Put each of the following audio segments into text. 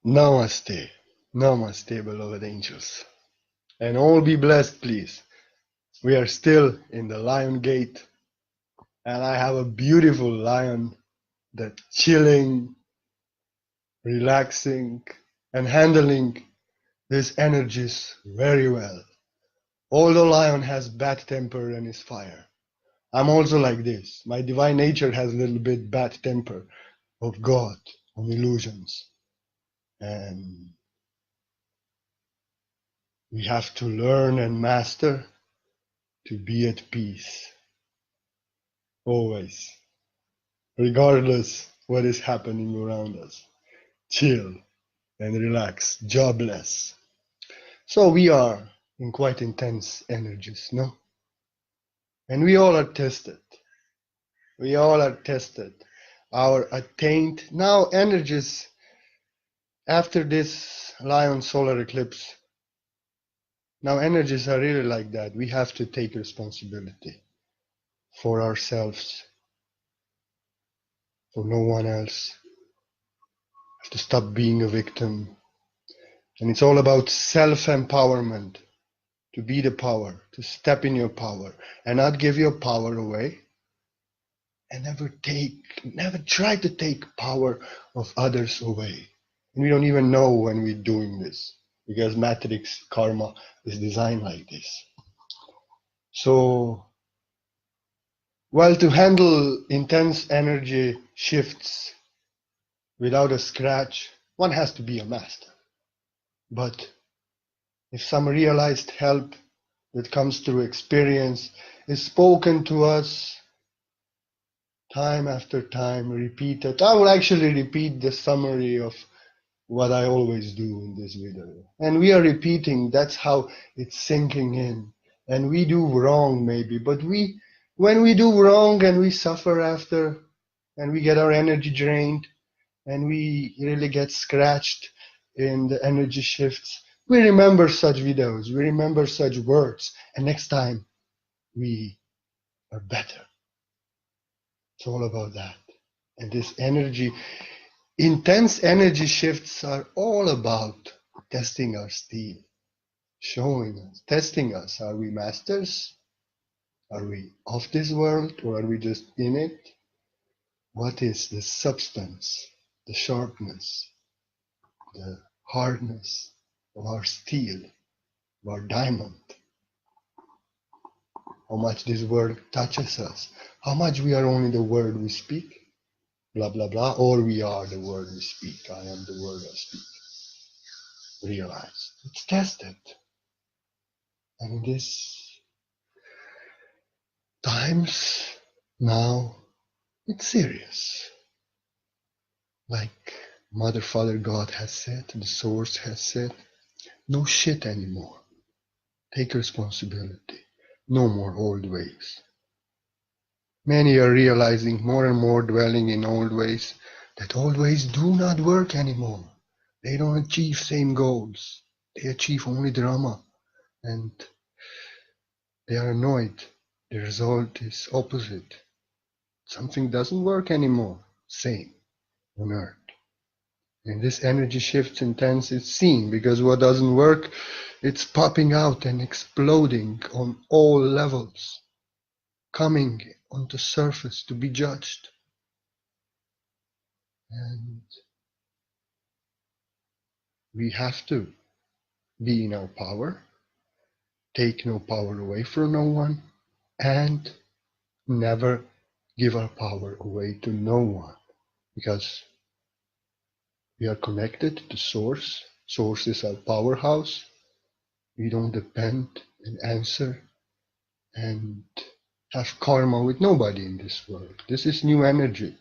Namaste. Namaste, beloved angels. And all be blessed, please. We are still in the Lion Gate, and I have a beautiful lion that's chilling, relaxing, and handling these energies very well. Although lion has bad temper and is fire, I'm also like this. My divine nature has a little bit bad temper of God, of illusions. And we have to learn and master to be at peace, always, regardless what is happening around us. Chill and relax, jobless. So we are in quite intense energies, no? And we all are tested. We all are tested. Our attained now energies after this Lion solar eclipse. Now energies are really like that. We have to take responsibility for ourselves, for no one else. We have to stop being a victim. And it's all about self-empowerment, to be the power, to step in your power and not give your power away. And never try to take power of others away. And we don't even know when we're doing this because matrix karma is designed like this. So, well, to handle intense energy shifts without a scratch, one has to be a master. But if some realized help that comes through experience is spoken to us time after time, repeated, I will actually repeat the summary of what I always do in this video. And we are repeating, that's how it's sinking in. And we do wrong maybe, but when we do wrong and we suffer after, and we get our energy drained, and we really get scratched in the energy shifts, we remember such videos, we remember such words, and next time we are better. It's all about that. And this energy, intense energy shifts are all about testing our steel, showing us, testing us. Are we masters? Are we of this world, or are we just in it? What is the substance, the sharpness, the hardness of our steel, of our diamond? How much this world touches us? How much we are only the word we speak? Blah, blah, blah. Or we are the word we speak. I am the word I speak. Realize. It's tested. And in these times now, it's serious. Like Mother, Father, God has said, the Source has said, no shit anymore. Take responsibility. No more old ways. Many are realizing more and more, dwelling in old ways, that old ways do not work anymore. They don't achieve same goals. They achieve only drama, and they are annoyed. The result is opposite. Something doesn't work anymore. Same on Earth. And this energy shifts intense, it's seen, because what doesn't work, it's popping out and exploding on all levels, coming onto surface to be judged. And we have to be in our power, take no power away from no one, and never give our power away to no one, because we are connected to Source. Source is our powerhouse. We don't depend and answer and have karma with nobody in this world. This is new energy.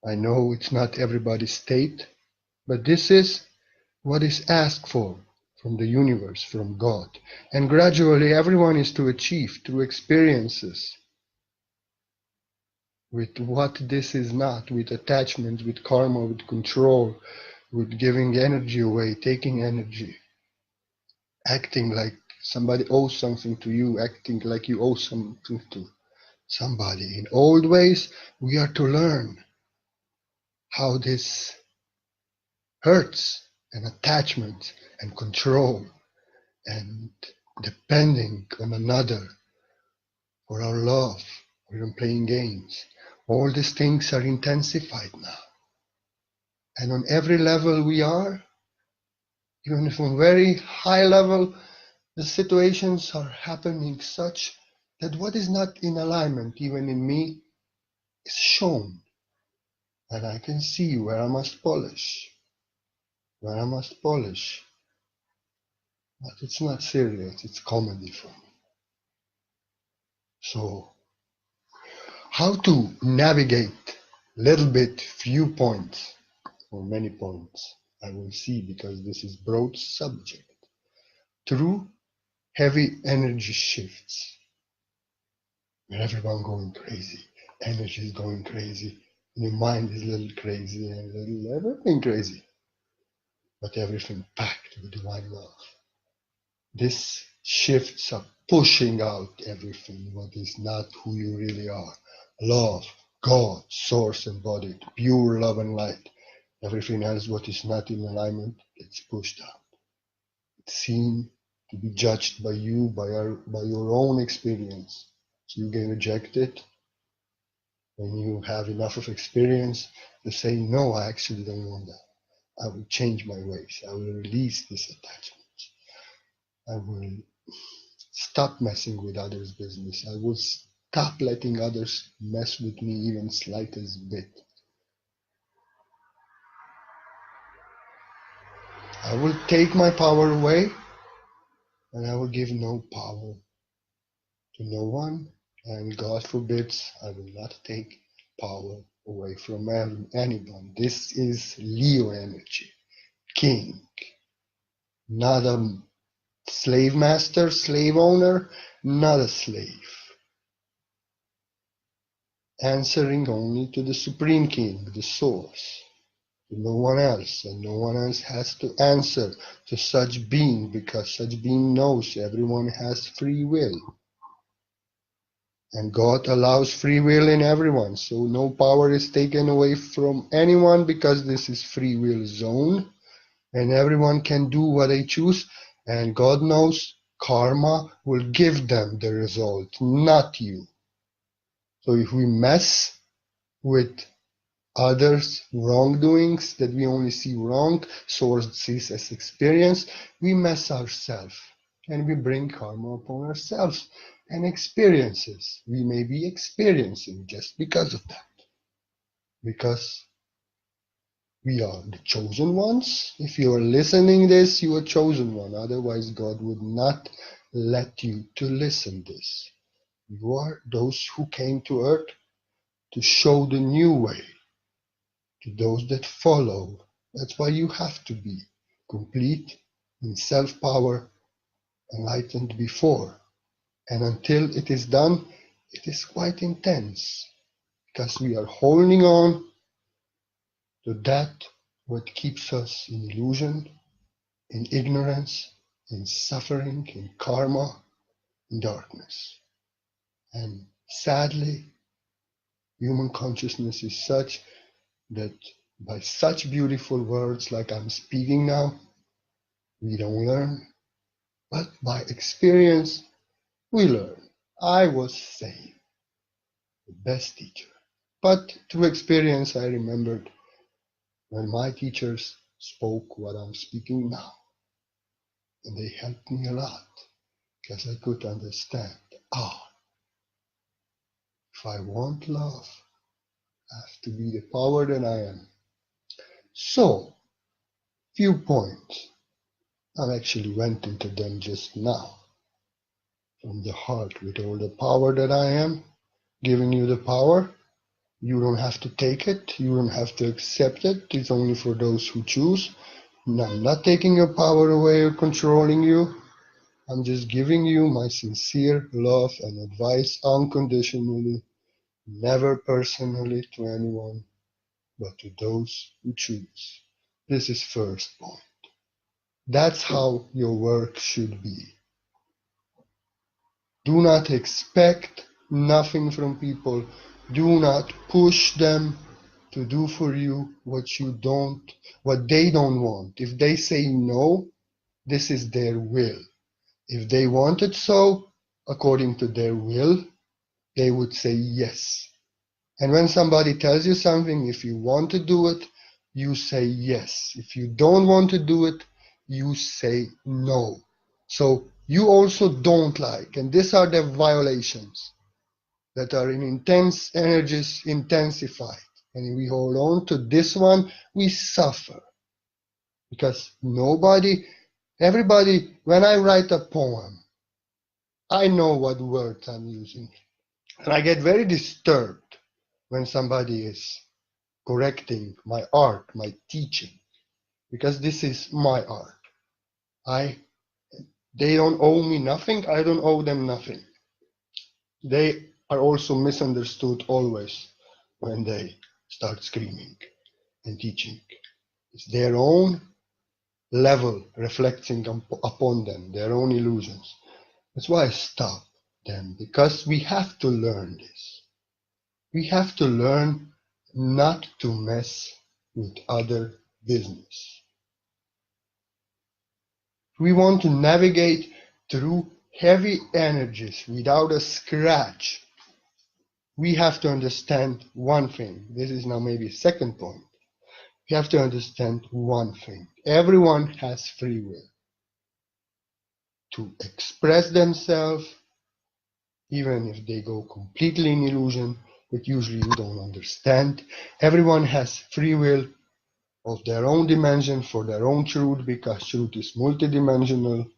I know it's not everybody's state, but this is what is asked for from the universe, from God. And gradually everyone is to achieve through experiences with what this is not, with attachments, with karma, with control, with giving energy away, taking energy, acting like somebody owes something to you, acting like you owe something to somebody. In old ways, we are to learn how this hurts and attachment and control and depending on another for our love or even playing games. All these things are intensified now. And on every level we are, even if on very high level, the situations are happening such that what is not in alignment, even in me, is shown. And I can see where I must polish, But it's not serious, it's comedy for me. So, how to navigate little bit few points, or many points, I will see, because this is broad subject, through heavy energy shifts, where everyone going crazy, energy is going crazy, your mind is a little crazy, and everything crazy, but everything packed with divine love. These shifts are pushing out everything what is not who you really are. Love, God, source embodied, pure love and light. Everything else what is not in alignment gets pushed out. It's seen to be judged by you, by your own experience. So you get rejected. When you have enough of experience to say, no, I actually don't want that. I will change my ways. I will release this attachment. I will stop messing with others' business. I will stop letting others mess with me even slightest bit. I will take my power away, and I will give no power to no one, and God forbids, I will not take power away from anyone. This is Leo energy, king, not a slave master, slave owner, not a slave. Answering only to the Supreme King, the Source, to no one else, and no one else has to answer to such being, because such being knows everyone has free will. And God allows free will in everyone, so no power is taken away from anyone, because this is free will zone, and everyone can do what they choose, and God knows karma will give them the result, not you. So if we mess with others' wrongdoings that we only see wrong, source sees as experience, we mess ourselves, and we bring karma upon ourselves and experiences we may be experiencing just because of that. Because we are the chosen ones. If you are listening this, you are chosen one. Otherwise, God would not let you to listen this. You are those who came to earth to show the new way to those that follow. That's why you have to be complete in self-power, enlightened before. And until it is done, it is quite intense, because we are holding on to that what keeps us in illusion, in ignorance, in suffering, in karma, in darkness. And sadly, human consciousness is such that by such beautiful words like I'm speaking now, we don't learn, but by experience, we learn. I was saved, the best teacher. But through experience, I remembered when my teachers spoke what I'm speaking now. And they helped me a lot, because I could understand, if I want love, I have to be the power that I am. So, few points. I actually went into them just now. From the heart, with all the power that I am, giving you the power. You don't have to take it. You don't have to accept it. It's only for those who choose. I'm not taking your power away or controlling you. I'm just giving you my sincere love and advice unconditionally, never personally to anyone, but to those who choose. This is first point. That's how your work should be. Do not expect nothing from people. Do not push them to do for you what they don't want. If they say no, this is their will. If they want it so, according to their will, they would say yes. And when somebody tells you something, if you want to do it, you say yes. If you don't want to do it, you say no. So you also don't like, and these are the violations that are in intense energies intensified. And if we hold on to this one, we suffer. Because everybody, when I write a poem, I know what words I'm using. And I get very disturbed when somebody is correcting my art, my teaching, because this is my art. They don't owe me nothing, I don't owe them nothing. They are also misunderstood always when they start screaming and teaching. It's their own level reflecting upon them, their own illusions. That's why I stop them, because we have to learn this. We have to learn not to mess with other business. We want to navigate through heavy energies without a scratch. We have to understand one thing. This is now maybe a second point. We have to understand one thing. Everyone has free will to express themselves, even if they go completely in illusion, but usually you don't understand. Everyone has free will of their own dimension for their own truth, because truth is multidimensional,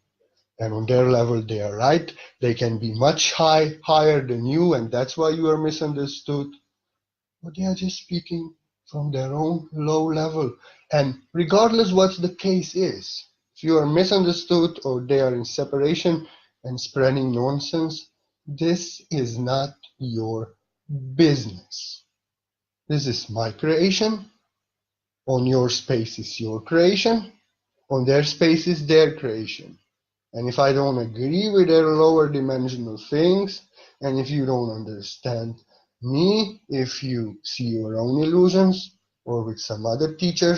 and on their level they are right. They can be much higher than you, and that's why you are misunderstood. But they are just speaking from their own low level. And regardless what the case is, if you are misunderstood or they are in separation and spreading nonsense, this is not your business. This is my creation. On your space is your creation. On their space is their creation. And if I don't agree with their lower dimensional things, and if you don't understand me, if you see your own illusions, or with some other teacher,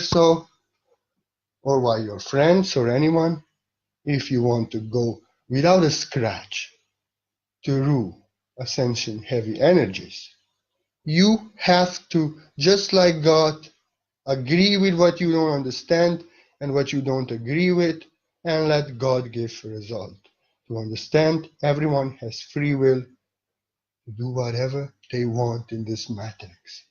or by your friends or anyone, if you want to go without a scratch through ascension heavy energies, you have to, just like God, agree with what you don't understand and what you don't agree with, and let God give a result. To understand, everyone has free will to do whatever they want in this matrix.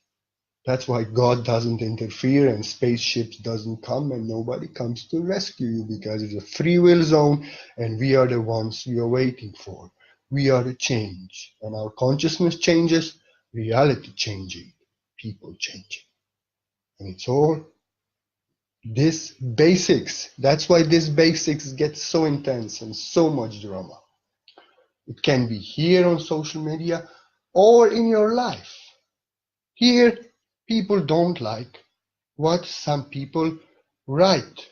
That's why God doesn't interfere and spaceships doesn't come and nobody comes to rescue you, because it's a free will zone and we are the ones we are waiting for. We are the change, and our consciousness changes, reality changing, people changing. And it's all this basics. That's why this basics gets so intense and so much drama. It can be here on social media or in your life. Here, people don't like what some people write.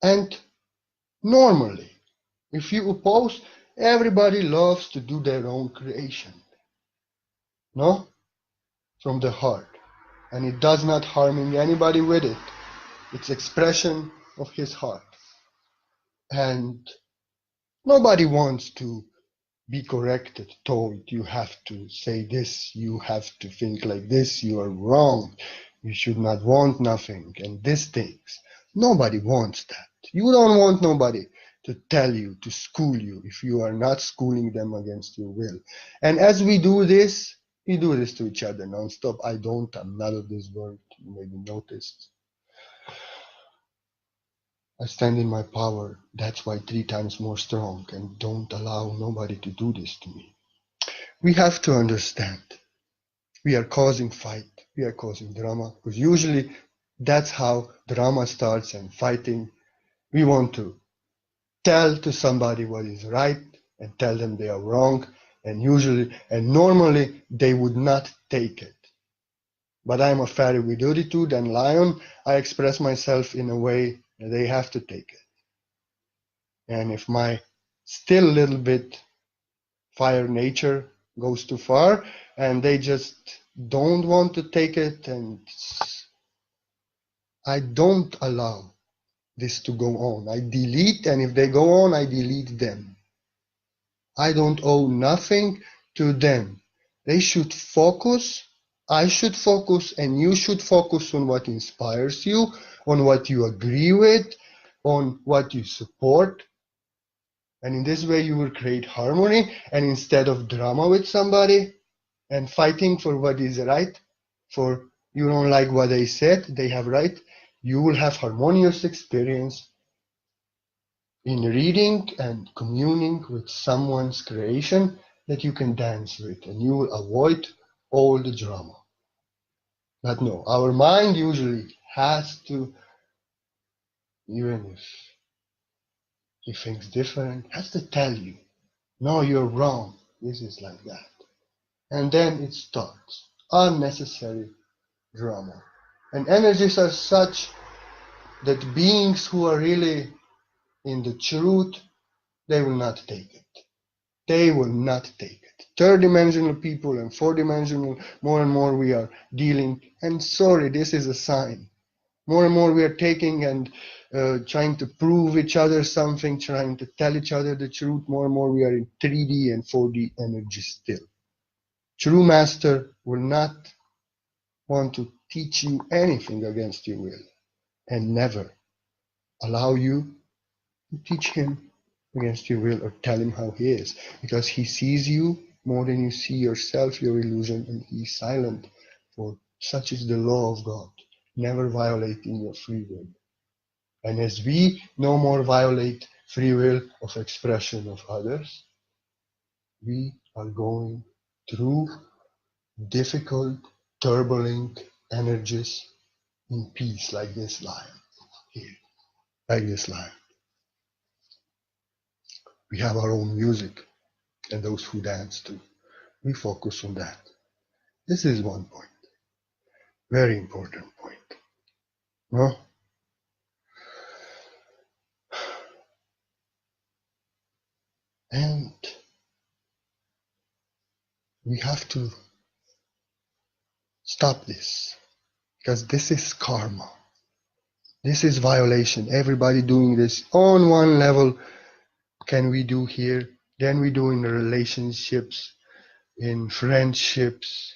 And normally, if you oppose, everybody loves to do their own creation. No? From the heart. And it does not harming anybody with it. It's expression of his heart. And nobody wants to be corrected, told you have to say this, you have to think like this, you are wrong, you should not want nothing, and these things. Nobody wants that. You don't want nobody to tell you, to school you, if you are not schooling them against your will. And as we do this to each other non-stop. I'm not of this world, you maybe noticed. I stand in my power, that's why 3 times more strong, and don't allow nobody to do this to me. We have to understand, we are causing fight, we are causing drama, because usually that's how drama starts and fighting. We want to tell to somebody what is right and tell them they are wrong, and normally they would not take it. But I'm a fairy with attitude and lion, I express myself in a way that they have to take it. And if my still little bit fire nature goes too far and they just don't want to take it, and I don't allow this to go on. I delete, and if they go on, I delete them. I don't owe nothing to them. They should focus, I should focus, and you should focus on what inspires you, on what you agree with, on what you support. And in this way, you will create harmony. And instead of drama with somebody and fighting for what is right, for you don't like what they said, they have right, you will have harmonious experience in reading and communing with someone's creation that you can dance with, and you will avoid all the drama. But no, our mind usually has to, even if he thinks different, has to tell you, no, you're wrong, this is like that. And then it starts unnecessary drama. And energies are such that beings who are really in the truth, they will not take it. They will not take it. Third dimensional people and fourth dimensional, more and more we are dealing. And sorry, this is a sign. More and more we are taking and trying to prove each other something, trying to tell each other the truth. More and more we are in 3D and 4D energy still. True master will not want to teach you anything against your will, and never allow you to teach him against your will or tell him how he is, because he sees you more than you see yourself, your illusion, and he is silent, for such is the law of God, never violating your free will. And as we no more violate free will of expression of others, we are going through difficult, turbulent energies in peace, like this lion here, like this lion. We have our own music, and those who dance too. We focus on that. This is one point, very important point. No? And we have to stop this, because this is karma. This is violation. Everybody doing this on one level can we do here, then we do in relationships, in friendships,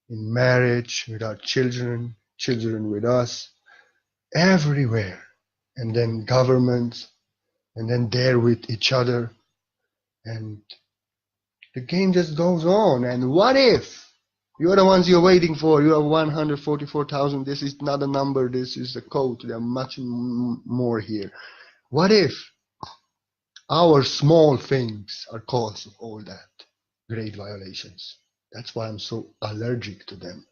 in marriage, with our children, children with us, everywhere. And then governments, and then there with each other. And the game just goes on. And what if you're the ones you're waiting for? You have 144,000. This is not a number. This is a code. There are much more here. What if our small things are cause of all that great violations? That's why I'm so allergic to them.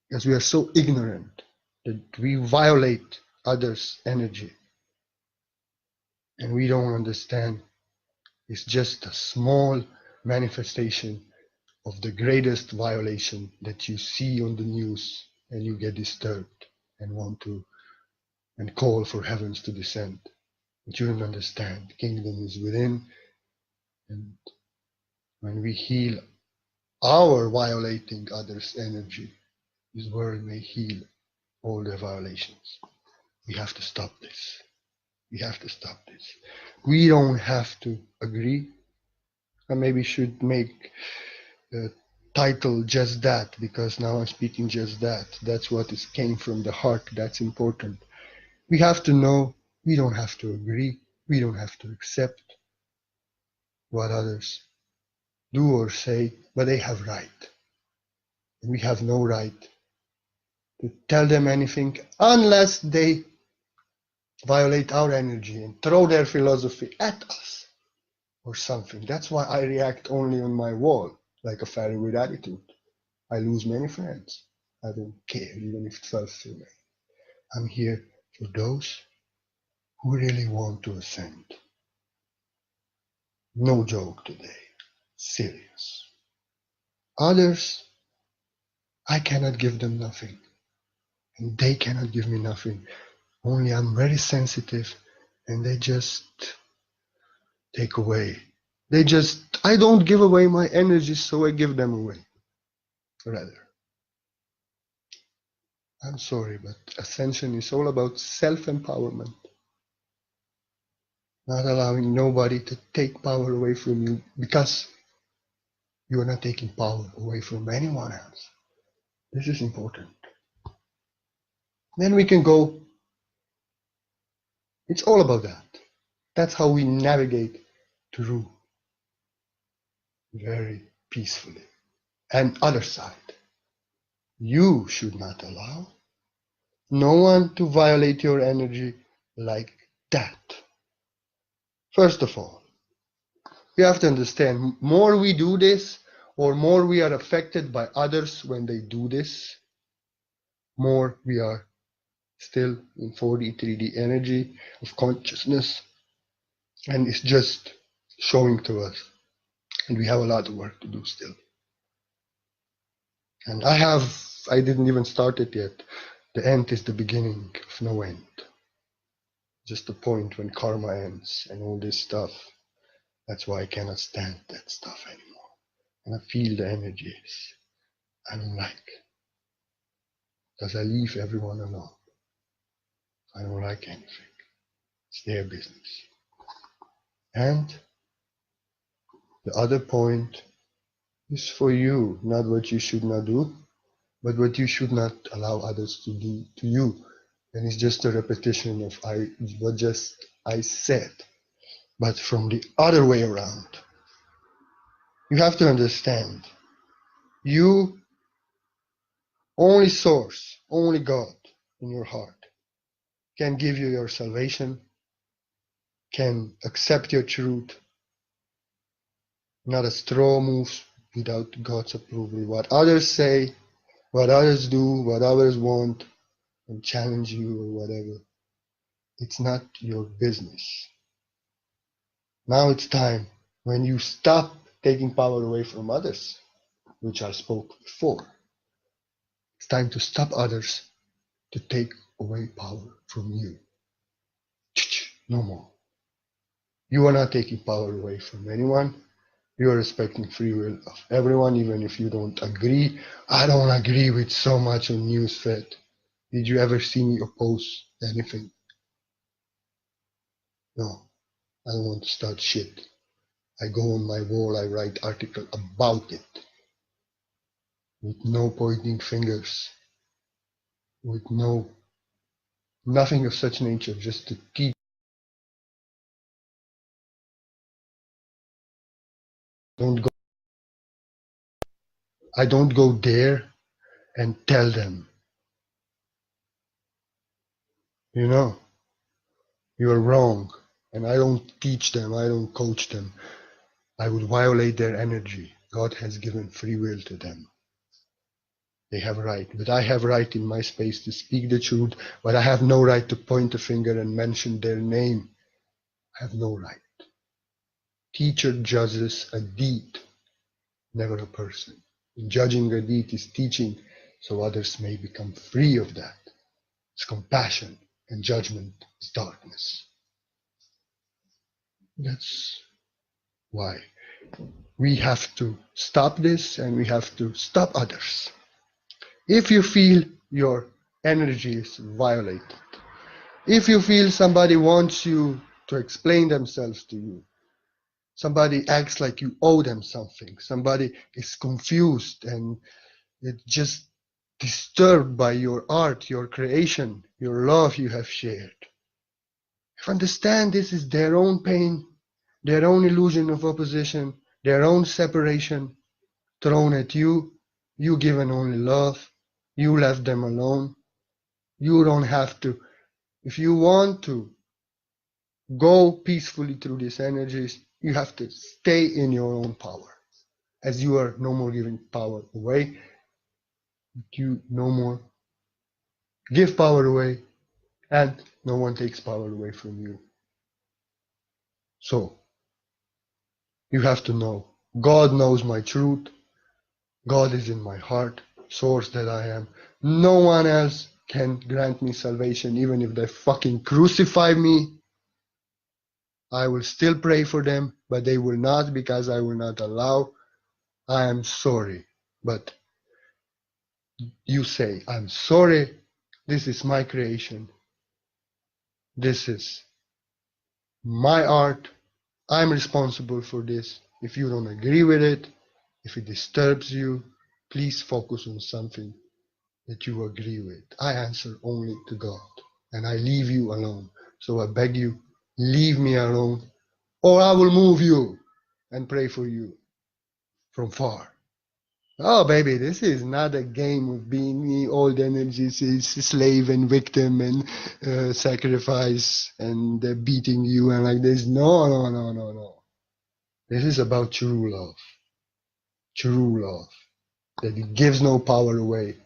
Because we are so ignorant that we violate others' energy. And we don't understand. It's just a small manifestation of the greatest violation that you see on the news, and you get disturbed and want to and call for heavens to descend. But you don't understand. The kingdom is within, and when we heal our violating others' energy, this world may heal all their violations. We have to stop this. We have to stop this. We don't have to agree. I maybe should make the title just that, because now I'm speaking just that. That's what is came from the heart. That's important. We have to know we don't have to agree. We don't have to accept what others do or say, but they have right. And we have no right to tell them anything unless they violate our energy and throw their philosophy at us or something. That's why I react only on my wall, like a fairy with attitude. I lose many friends. I don't care, even if it felt to me. I'm here for those who really want to ascend. No joke today. Serious. Others, I cannot give them nothing. And they cannot give me nothing. Only I'm very sensitive, and they just take away I don't give away my energy, so I give them away. Rather. I'm sorry, but Ascension is all about self-empowerment. Not allowing nobody to take power away from you, because you are not taking power away from anyone else. This is important. Then we can go. It's all about that. That's how we navigate through very peacefully. And other side, you should not allow no one to violate your energy like that. First of all, you have to understand, more we do this, or more we are affected by others when they do this, more we are still in 4D, 3D energy of consciousness, and it's just showing to us. And we have a lot of work to do still. And I didn't even start it yet. The end is the beginning of no end. Just the point when karma ends and all this stuff. That's why I cannot stand that stuff anymore. And I feel the energies I don't like. Because I leave everyone alone. I don't like anything. It's their business. And the other point is for you, not what you should not do, but what you should not allow others to do to you. And it's just a repetition of what I said, but from the other way around. You have to understand, you, only source, only God in your heart can give you your salvation, can accept your truth. Not a straw moves without God's approval. What others say, what others do, what others want, and challenge you or whatever, it's not your business. Now it's time when you stop taking power away from others, which I spoke before. It's time to stop others to take away power from you. No more. You are not taking power away from anyone. You are respecting free will of everyone, even if you don't agree. I don't agree with so much on newsfeed. Did you ever see me oppose anything? No, I don't want to start shit. I go on my wall, I write article about it. With no pointing fingers. With nothing of such nature, just to teach. I don't go there and tell them, you're wrong. And I don't teach them, I don't coach them. I would violate their energy. God has given free will to them. They have a right, but I have a right in my space to speak the truth, but I have no right to point a finger and mention their name. I have no right. Teacher judges a deed, never a person. Judging a deed is teaching, so others may become free of that. It's compassion, and judgment is darkness. That's why we have to stop this, and we have to stop others. If you feel your energy is violated, if you feel somebody wants you to explain themselves to you, somebody acts like you owe them something, somebody is confused and it's just disturbed by your art, your creation, your love you have shared, understand this is their own pain, their own illusion of opposition, their own separation thrown at you. You given only love. You left them alone. You don't have to. If you want to go peacefully through these energies, you have to stay in your own power. As you are no more giving power away, you no more give power away, and no one takes power away from you. So, you have to know, God knows my truth. God is in my heart, source that I am. No one else can grant me salvation, even if they fucking crucify me. I will still pray for them, but they will not, because I will not allow. I am sorry. But you say, I'm sorry. This is my creation. This is my art. I'm responsible for this. If you don't agree with it, if it disturbs you, please focus on something that you agree with. I answer only to God, and I leave you alone. So I beg you, leave me alone, or I will move you and pray for you from far. Oh, baby, this is not a game of being the old energies, it's slave and victim and sacrifice and beating you and like this. No, no, no, no, no. This is about true love. True love. That it gives no power away,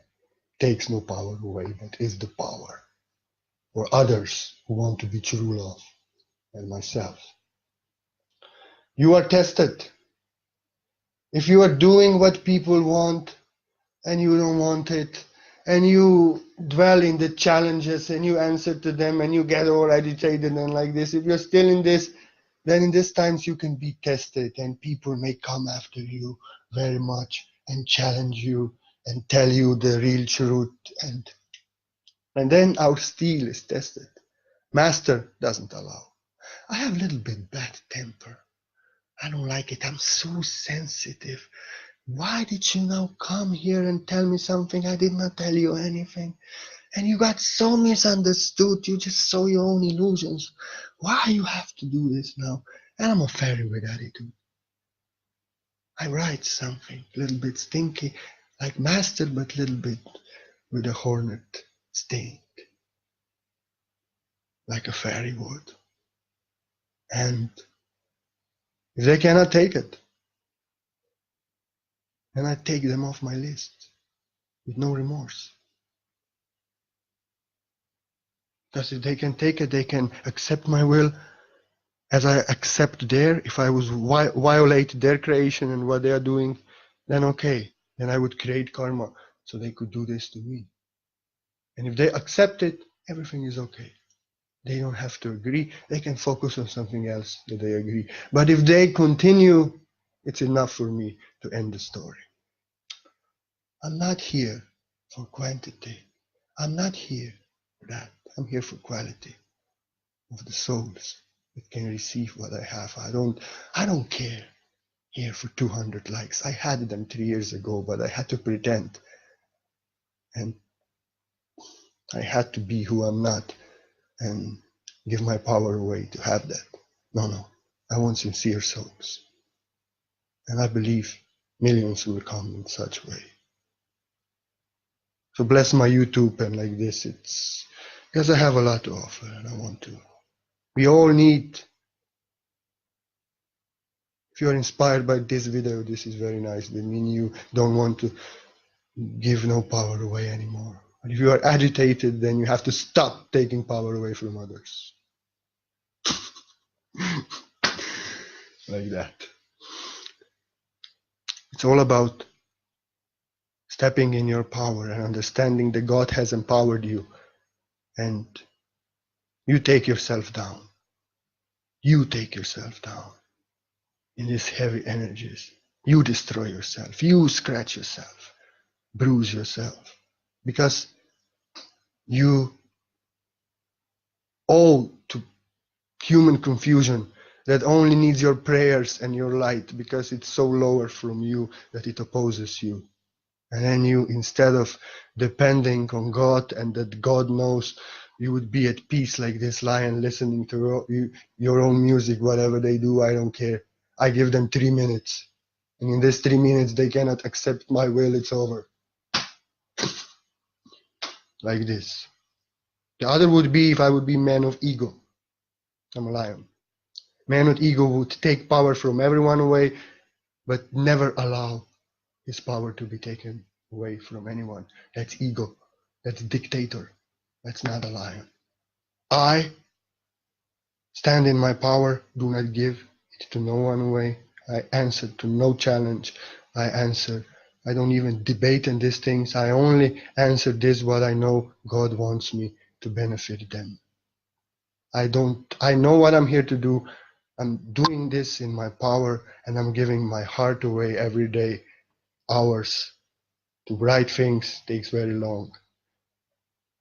takes no power away, but is the power for others who want to be true love, and myself. You are tested. If you are doing what people want and you don't want it, and you dwell in the challenges and you answer to them and you get all agitated and like this, if you're still in this, then in these times you can be tested and people may come after you very much and challenge you and tell you the real truth, and then our steel is tested. Master doesn't allow. I have a little bit bad temper. I don't like it. I'm so sensitive. Why did you now come here and tell me something? I did not tell you anything. And you got so misunderstood. You just saw your own illusions. Why you have to do this now? And I'm a fairy with attitude. I write something a little bit stinky, like master, but a little bit with a hornet sting, like a fairy would. And if they cannot take it, then I take them off my list with no remorse. Because if they can take it, they can accept my will as I accept their. If I was violate their creation and what they are doing, then okay, then I would create karma so they could do this to me. And if they accept it, everything is okay. They don't have to agree. They can focus on something else that they agree. But if they continue, it's enough for me to end the story. I'm not here for quantity. I'm not here for that. I'm here for quality of the souls that can receive what I have. I don't care here for 200 likes. I had them 3 years ago, but I had to pretend. And I had to be who I'm not and give my power away to have that. No. I want sincere souls. And I believe millions will come in such way. So bless my YouTube and like this. It's because I have a lot to offer and I want to. We all need. If you are inspired by this video, this is very nice. That means you don't want to give no power away anymore. But if you are agitated, then you have to stop taking power away from others. Like that. It's all about stepping in your power and understanding that God has empowered you. And you take yourself down. You take yourself down in these heavy energies. You destroy yourself. You scratch yourself. Bruise yourself. Because you owe to human confusion that only needs your prayers and your light, because it's so lower from you that it opposes you. And then you, instead of depending on God and that God knows, you would be at peace like this lion listening to your own music, whatever they do, I don't care. I give them 3 minutes. And in these 3 minutes, they cannot accept my will, it's over. Like this. The other would be if I would be man of ego. I'm a lion. Man of ego would take power from everyone away, but never allow his power to be taken away from anyone. That's ego. That's dictator. That's not a lion. I stand in my power, do not give it to no one away. I answer to no challenge. I don't even debate in these things. I only answer this what I know God wants me to benefit them. I know what I'm here to do. I'm doing this in my power, and I'm giving my heart away every day, hours. To write things takes very long.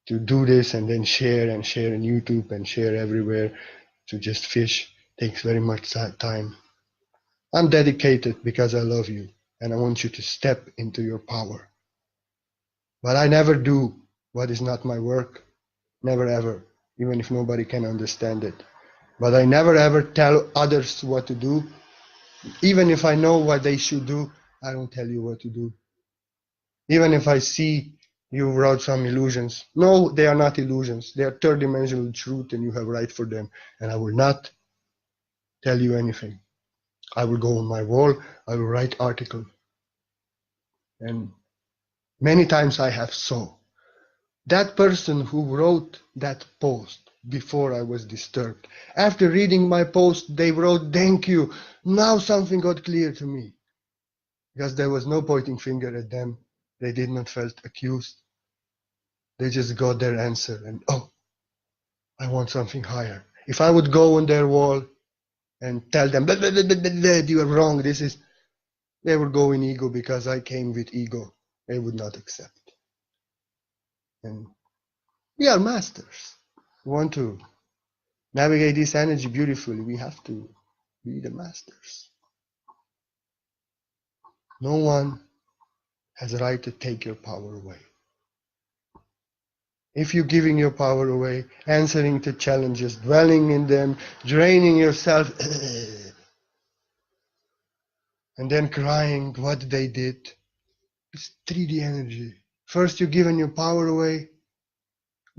To do this and then share and share on YouTube and share everywhere, to just fish takes very much time. I'm dedicated because I love you and I want you to step into your power. But I never do what is not my work. Never ever. Even if nobody can understand it. But I never ever tell others what to do. Even if I know what they should do, I don't tell you what to do. Even if I see you wrote some illusions. No, they are not illusions. They are third dimensional truth and you have right for them. And I will not tell you anything. I will go on my wall. I will write article. And many times I have saw. That person who wrote that post before I was disturbed. After reading my post, they wrote, "Thank you. Now something got clear to me." Because there was no pointing finger at them. They did not felt accused. They just got their answer and, oh, I want something higher. If I would go on their wall and tell them, blah, blah, blah, blah, blah, you are wrong, they would go in ego because I came with ego. They would not accept. And we are masters. We want to navigate this energy beautifully. We have to be the masters. No one has a right to take your power away. If you're giving your power away, answering to challenges, dwelling in them, draining yourself, and then crying what they did, it's 3D energy. First, you're giving your power away.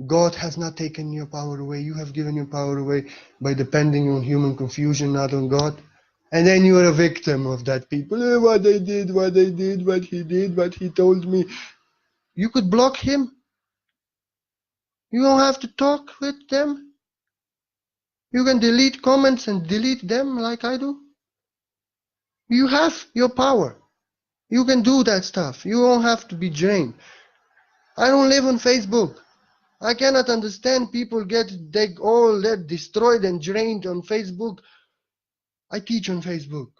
God has not taken your power away. You have given your power away by depending on human confusion, not on God. And then you are a victim of that people. What they did, what he did, what he told me. You could block him. You don't have to talk with them. You can delete comments and delete them like I do. You have your power. You can do that stuff. You don't have to be drained. I don't live on Facebook. I cannot understand people they all get destroyed and drained on Facebook. I teach on Facebook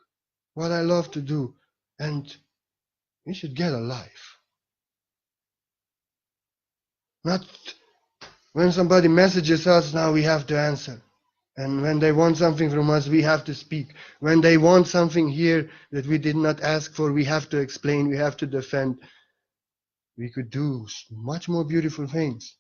what I love to do, and you should get a life. Not when somebody messages us, now we have to answer. And when they want something from us, we have to speak. When they want something here that we did not ask for, we have to explain, we have to defend. We could do much more beautiful things.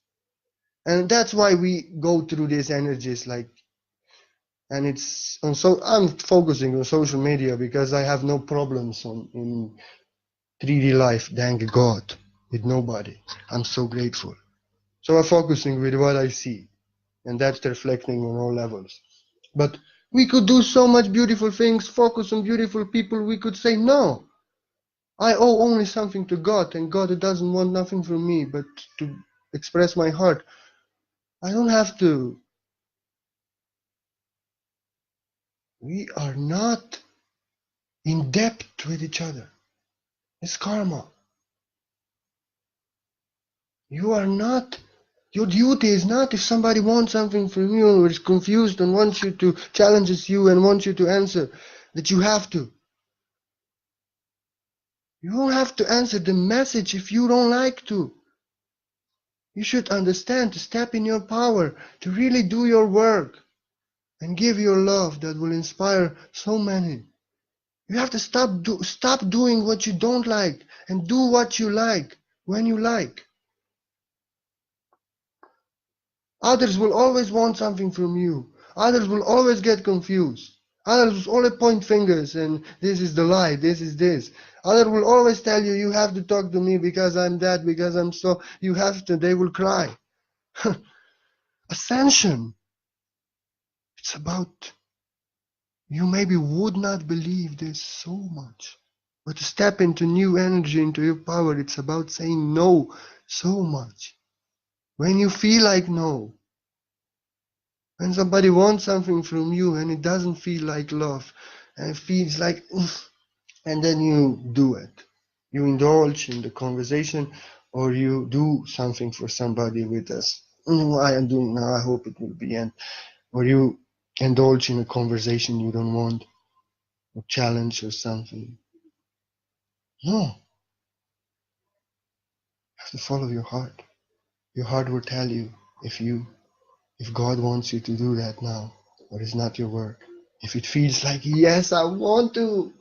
And that's why we go through these energies and it's on. So I'm focusing on social media because I have no problems in 3D life, thank God, with nobody. I'm so grateful. So I'm focusing with what I see, and that's reflecting on all levels. But we could do so much beautiful things, focus on beautiful people. We could say, no, I owe only something to God, and God doesn't want nothing from me but to express my heart. I don't have to. We are not in debt with each other. It's karma. You are not. Your duty is not if somebody wants something from you or is confused and wants you to, challenges you and wants you to answer, that you have to. You don't have to answer the message if you don't like to. You should understand to step in your power, to really do your work and give your love that will inspire so many. You have to stop doing what you don't like and do what you like when you like. Others will always want something from you. Others will always get confused. Others will always point fingers and this is the lie, this is this. Others will always tell you, you have to talk to me because I'm that, because I'm so, you have to, they will cry. Ascension. It's about, you maybe would not believe this so much. But to step into new energy, into your power, it's about saying no so much. When you feel like no, when somebody wants something from you and it doesn't feel like love, and it feels like, and then you do it. You indulge in the conversation, or you do something for somebody with us. I am doing now, I hope it will be end. Or you indulge in a conversation you don't want, a challenge or something. No, you have to follow your heart. Your heart will tell you if God wants you to do that now, or it's not your work. If it feels like, yes, I want to,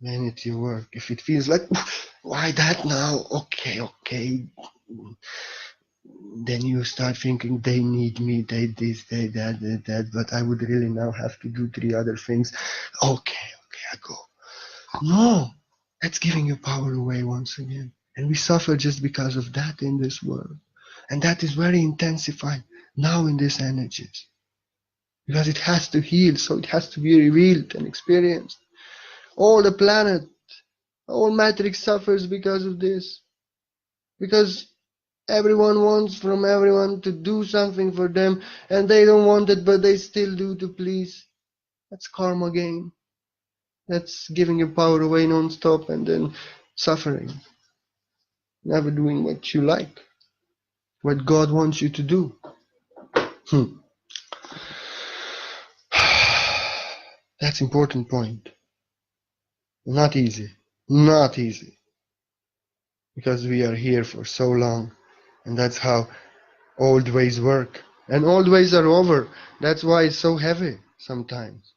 then it's your work. If it feels like, why that now? Okay. Then you start thinking, they need me, they this, they that, but I would really now have to do 3 other things. Okay, I go. No, that's giving your power away once again. And we suffer just because of that in this world. And that is very intensified now in these energies. Because it has to heal, so it has to be revealed and experienced. All the planet, all matrix suffers because of this. Because everyone wants from everyone to do something for them, and they don't want it, but they still do to please. That's karma game. That's giving your power away non-stop and then suffering. Never doing what you like, what God wants you to do. That's important point. Not easy. Not easy. Because we are here for so long, and that's how old ways work. And old ways are over. That's why it's so heavy sometimes.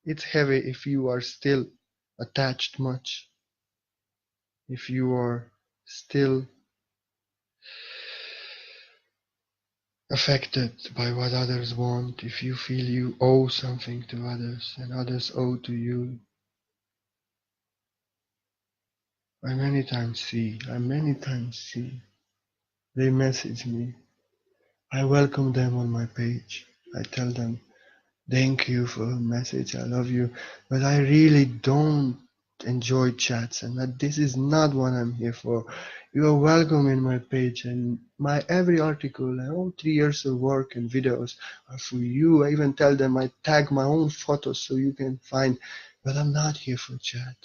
It's heavy if you are still attached much. If you are still affected by what others want, if you feel you owe something to others and others owe to you. I many times see, they message me. I welcome them on my page. I tell them, thank you for the message, I love you, but I really don't enjoy chats, and that this is not what I'm here for. You are welcome in my page, and my every article and all 3 years of work and videos are for you. I even tell them I tag my own photos so you can find, but I'm not here for chat.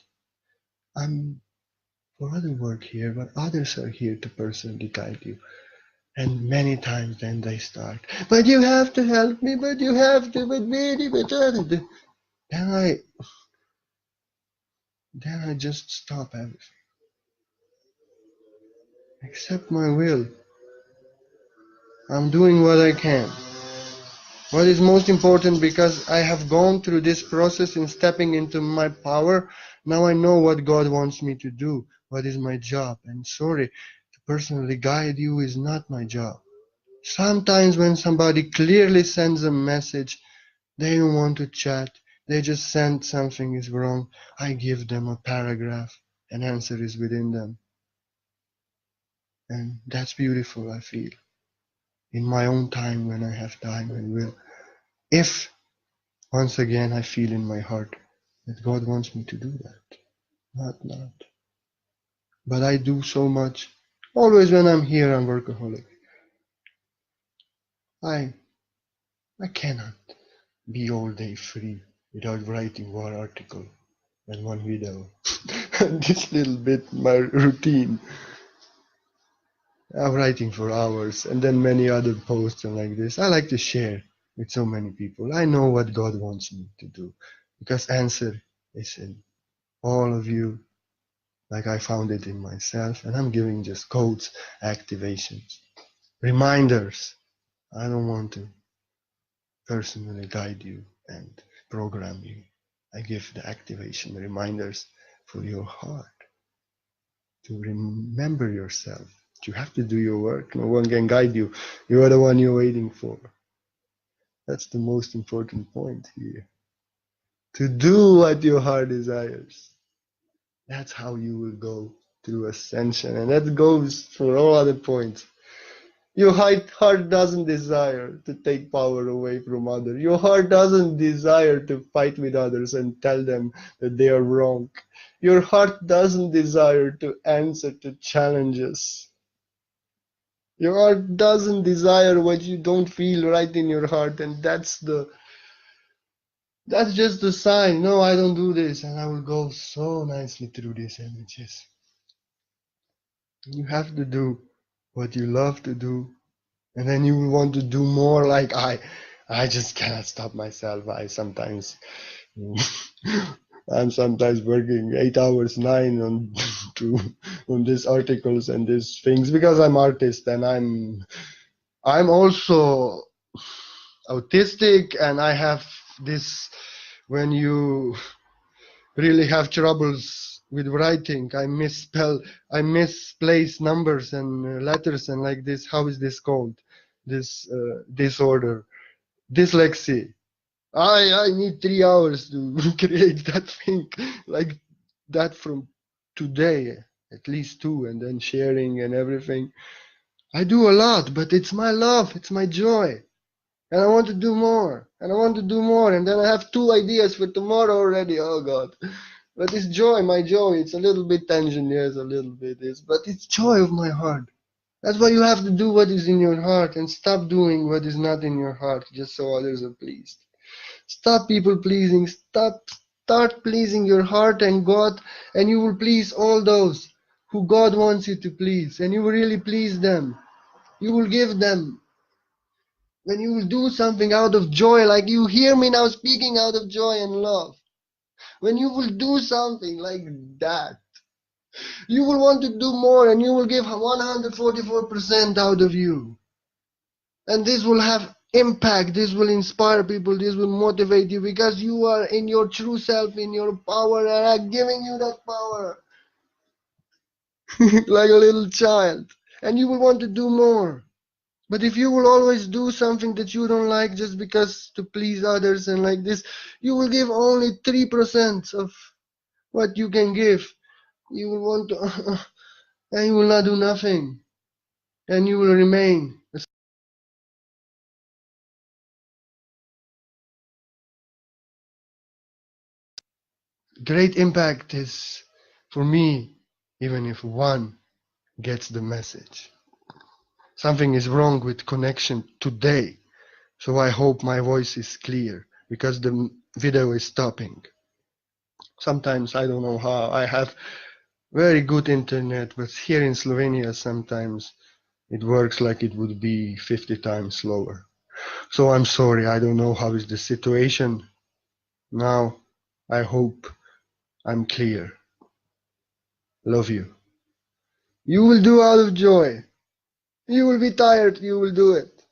I'm for other work here, but others are here to personally guide you. And many times then they start, but you have to help me, but you have to, but me, but then I just stop everything. Accept my will. I'm doing what I can. What is most important, because I have gone through this process in stepping into my power, now I know what God wants me to do, what is my job. And sorry, to personally guide you is not my job. Sometimes when somebody clearly sends a message, they don't want to chat, they just send something is wrong, I give them a paragraph, an answer is within them. And that's beautiful, I feel. In my own time, when I have time and will. If, once again, I feel in my heart that God wants me to do that. Not. But I do so much. Always when I'm here, I'm workaholic. I cannot be all day free without writing 1 article and 1 video. This little bit, my routine. I'm writing for hours, and then many other posts and like this. I like to share with so many people. I know what God wants me to do, because answer is in all of you, like I found it in myself, and I'm giving just codes, activations, reminders. I don't want to personally guide you and program you. I give the activation reminders for your heart to remember yourself. You have to do your work. No one can guide you. You are the one you're waiting for. That's the most important point here. To do what your heart desires. That's how you will go through ascension. And that goes for all other points. Your heart doesn't desire to take power away from others. Your heart doesn't desire to fight with others and tell them that they are wrong. Your heart doesn't desire to answer to challenges. Your heart doesn't desire what you don't feel right in your heart, and that's just the sign. No, I don't do this, and I will go so nicely through these images. You have to do what you love to do, and then you will want to do more. Like I I just cannot stop myself. I'm sometimes working 8 hours, 9 on to on these articles and these things because I'm artist and I'm also autistic, and I have this, when you really have troubles with writing, I misplace numbers and letters and like this. How is this called? This disorder, dyslexia. I need 3 hours to create that thing like that from today, at least two, and then sharing and everything. I do a lot, but it's my love, it's my joy. And I want to do more, and I want to do more, and then I have 2 ideas for tomorrow already. Oh God. But it's joy, my joy. It's a little bit tension, yes, a little bit is, but it's joy of my heart. That's why you have to do what is in your heart and stop doing what is not in your heart just so others are pleased. Stop people pleasing. Start pleasing your heart and God, and you will please all those who God wants you to please, and you will really please them. You will give them. When you will do something out of joy, like you hear me now speaking out of joy and love, when you will do something like that, you will want to do more, and you will give 144% out of you. And this will have impact, this will inspire people, this will motivate you, because you are in your true self, in your power, and I'm giving you that power like a little child, and you will want to do more. But if you will always do something that you don't like just because to please others and like this, you will give only 3% of what you can give. You will want to and you will not do nothing, and you will remain. Great impact is, for me, even if one gets the message. Something is wrong with connection today, so I hope my voice is clear, because the video is stopping. Sometimes I don't know how. I have very good internet, but here in Slovenia sometimes it works like it would be 50 times slower. So I'm sorry, I don't know how is the situation now. I hope I'm clear. Love you. You will do out of joy. You will be tired, you will do it.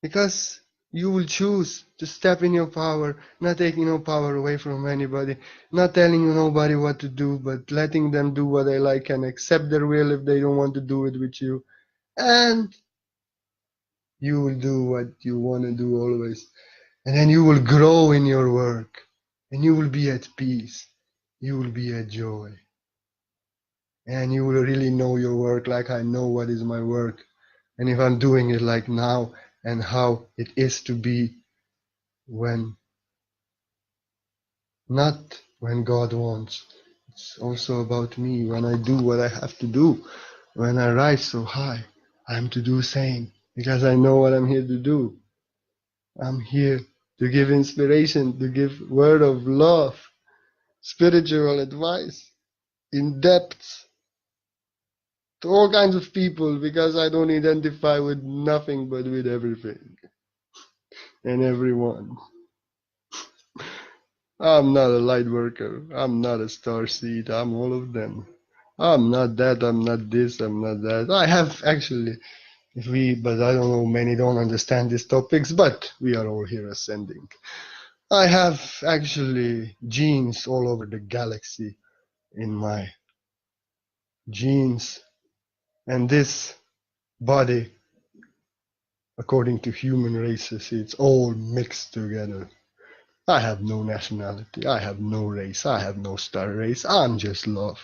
Because you will choose to step in your power, not taking no power away from anybody, not telling nobody what to do, but letting them do what they like and accept their will if they don't want to do it with you. And you will do what you want to do always. And then you will grow in your work, and you will be at peace. You will be at joy. And you will really know your work like I know what is my work. And if I'm doing it like now and how it is to be when not when God wants. It's also about me. When I do what I have to do, when I rise so high, I'm to do same, because I know what I'm here to do. I'm here to give inspiration, to give word of love, spiritual advice, in depth, to all kinds of people, because I don't identify with nothing but with everything and everyone. I'm not a light worker. I'm not a star seed. I'm all of them. I'm not that. I'm not this. I'm not that. I have actually, but I don't know, many don't understand these topics, but we are all here ascending. I have actually genes all over the galaxy in my genes, and this body, according to human races, it's all mixed together. I have no nationality. I have no race. I have no star race. I'm just love.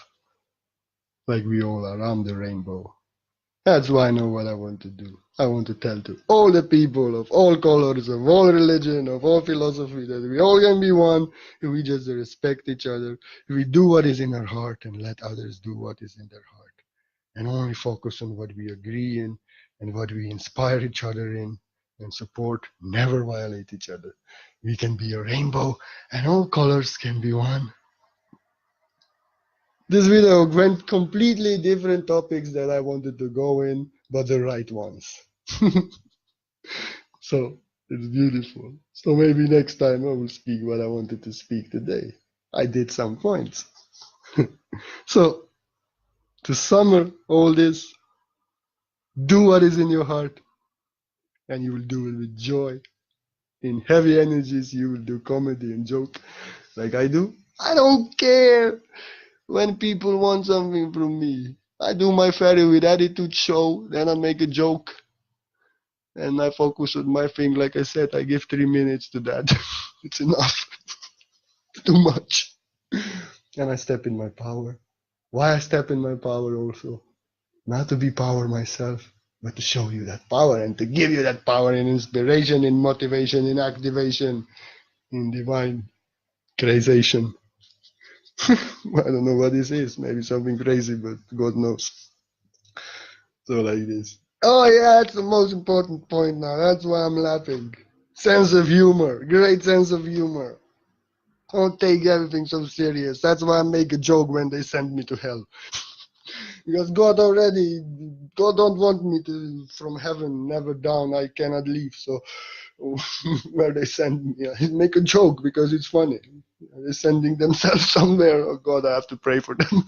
Like we all are. I'm the rainbow. That's why I know what I want to do. I want to tell to all the people of all colors, of all religion, of all philosophy, that we all can be one if we just respect each other, if we do what is in our heart and let others do what is in their heart, and only focus on what we agree in and what we inspire each other in and support, never violate each other. We can be a rainbow and all colors can be one. This video went completely different topics that I wanted to go in, but the right ones. So It's beautiful. So maybe next time I will speak what I wanted to speak today. I did some points. So, to sum all this, do what is in your heart, and you will do it with joy. In heavy energies, you will do comedy and joke like I do. I don't care when people want something from me. I do my fairy with attitude show, then I make a joke, and I focus on my thing. Like I said, I give 3 minutes to that. It's enough. Too much. And I step in my power. Why I step in my power also? Not to be power myself, but to show you that power and to give you that power in inspiration, in motivation, in activation, in divine creation. I don't know what this is. Maybe something crazy, but God knows. So like this. Oh yeah, that's the most important point now. That's why I'm laughing. Sense of humor. Great sense of humor. Don't take everything so serious. That's why I make a joke when they send me to hell. Because God don't want me to from heaven, never down. I cannot leave. So where they send me, I make a joke because it's funny. They're sending themselves somewhere. Oh God, I have to pray for them.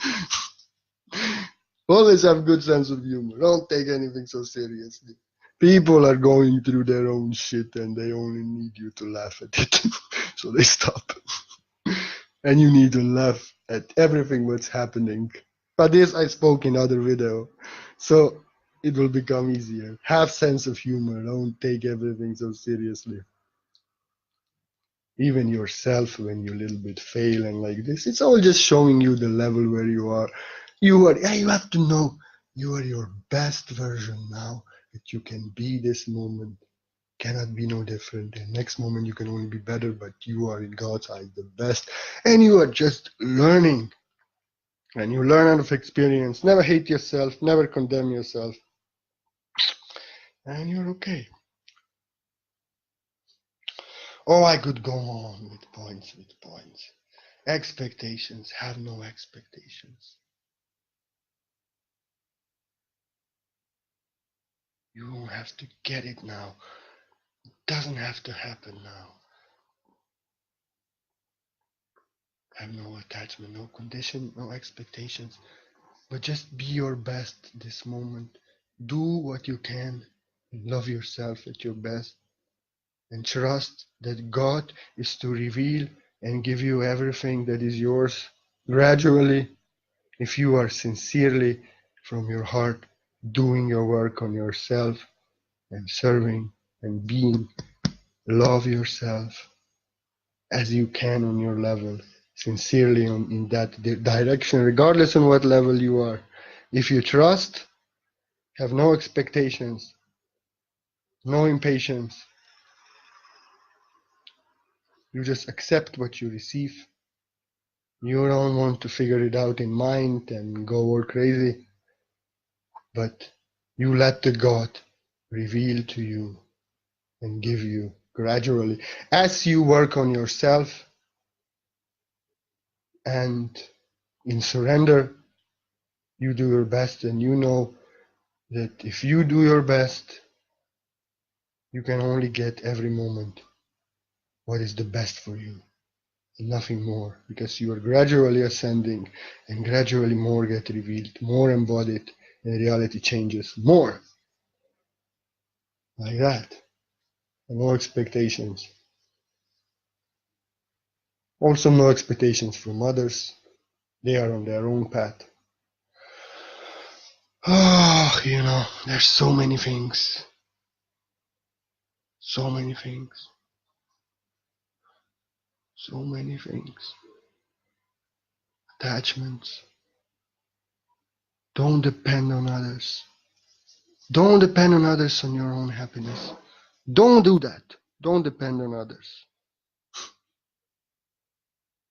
Always have good sense of humor. Don't take anything so seriously. People are going through their own shit and they only need you to laugh at it. So they stop. And you need to laugh at everything what's happening. But this I spoke in other video. So it will become easier. Have sense of humor. Don't take everything so seriously. Even yourself when you a little bit fail and like this, it's all just showing you the level where you are. You have to know you are your best version now, that you can be this moment. Cannot be no different. The next moment you can only be better, but you are in God's eyes the best. And you are just learning. And you learn out of experience. Never hate yourself, never condemn yourself. And you're okay. Oh, I could go on with points, Expectations. Have no expectations. You don't have to get it now. It doesn't have to happen now. Have no attachment, no condition, no expectations. But just be your best this moment. Do what you can. Love yourself at your best. And trust that God is to reveal and give you everything that is yours gradually, if you are sincerely from your heart doing your work on yourself and serving and being. Love yourself as you can on your level, sincerely in that direction, regardless on what level you are. If you trust, have no expectations, no impatience, you just accept what you receive. You don't want to figure it out in mind and go all crazy, but you let the God reveal to you and give you gradually as you work on yourself and in surrender. You do your best, and you know that if you do your best, you can only get every moment what is the best for you, and nothing more, because you are gradually ascending and gradually more get revealed, more embodied, and reality changes more. Like that. And no expectations. Also no expectations from others. They are on their own path. Oh, there's so many things. So many things. So many things. Attachments. Don't depend on others. Don't depend on others on your own happiness. Don't do that. Don't depend on others.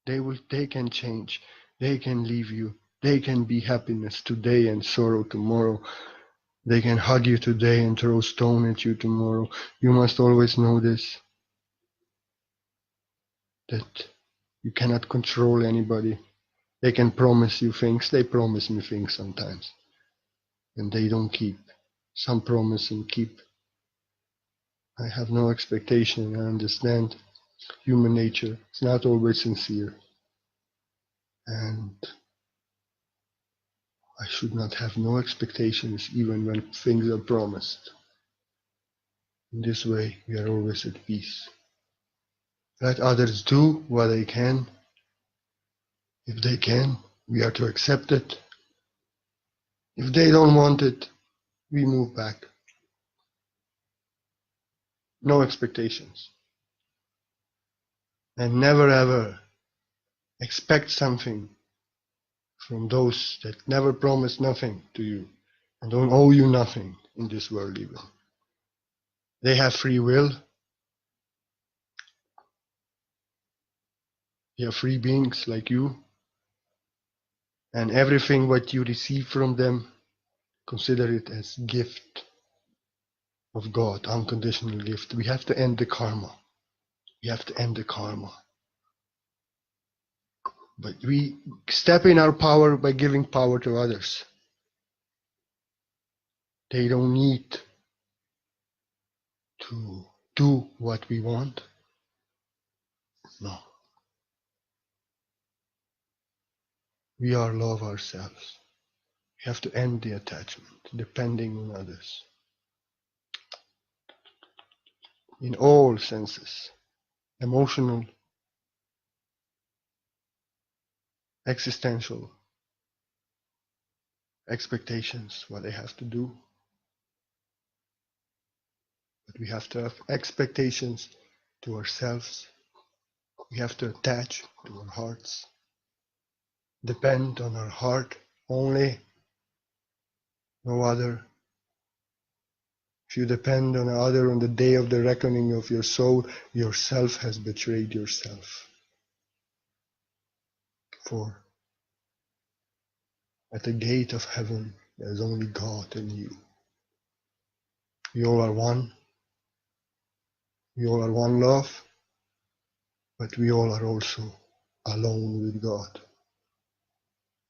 They can change. They can leave you. They can be happiness today and sorrow tomorrow. They can hug you today and throw stone at you tomorrow. You must always know this. That you cannot control anybody. They can promise you things. They promise me things sometimes. And they don't keep. Some promise and keep. I have no expectation. I understand human nature. It's not always sincere. And I should not have no expectations even when things are promised. In this way, we are always at peace. Let others do what they can. If they can, we are to accept it. If they don't want it, we move back. No expectations. And never ever expect something from those that never promised nothing to you and don't owe you nothing in this world even. They have free will. They are free beings like you. And everything what you receive from them, consider it as gift of God, unconditional gift. We have to end the karma. We have to end the karma. But we step in our power by giving power to others. They don't need to do what we want. No. We are love ourselves. We have to end the attachment, depending on others. In all senses. Emotional, existential, expectations, what they have to do. But we have to have expectations to ourselves. We have to attach to our hearts. Depend on our heart only, no other. If you depend on other on the day of the reckoning of your soul, yourself has betrayed yourself. For at the gate of heaven, there is only God and you. We all are one. We all are one love, but we all are also alone with God.